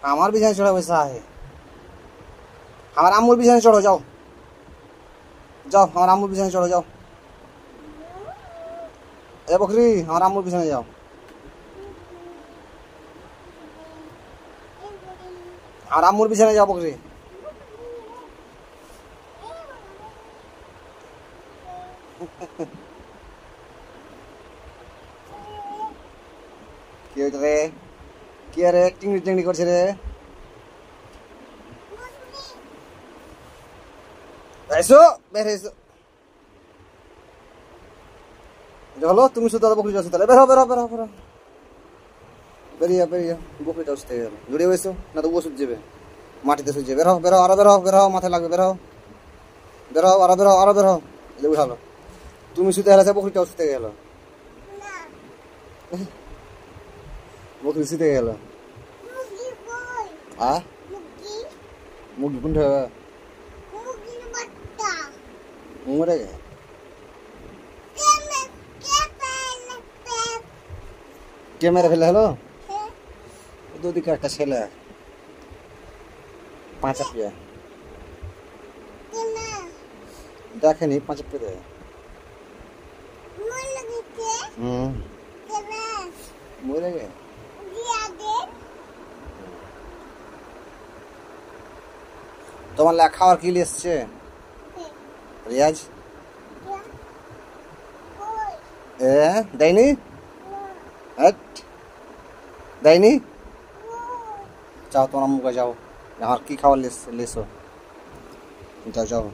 আমার বিছানায় চড়া वैसा है हमारा अमूल बिछाने चढ़ो जाओ जाओ हमारा अमूल बिछाने चढ़ो जाओ ए बकरी हमारा अमूल बिछाने जाओ हमारा अमूल बिछाने जाओ बकरी কি হইছে রে কি আরে অ্যাক্টিং রিটেক্টিং করছে রে এসো বের এসো হলো তুমি শুধু বকরি যাচ্ছ তাহলে বের হও বের হও বের হও বের হও বেরিয়া বেরিয়া বকরিটা উঠতে গেল জড়িয়ে বসো না তো ও শুধু যাবে মাটিতে শুয়ে বের হও বের হও আরো বের হও বের হও মাথায় লাগবে বের হও বের হও আরো বের হও আরো বের হও এই উঠালো তুমি শুতে হেলাছে বকরিটা উঠতে গেল বকরি শুতে গেল হ্যাঁ মুরগি কোনটা মরে গে কে মেরে ফেলে হলো দুদিকে একটা ছেলে 5 रुपया দেখেনি 5 रुपया दे মরে গে তোমার লেখা আর কি লিখছে রিয়াজ এ দেয়নি হট দেয়নি যাও তোমার মুখে যাও আমার কি খাবার লিসো যাও যাও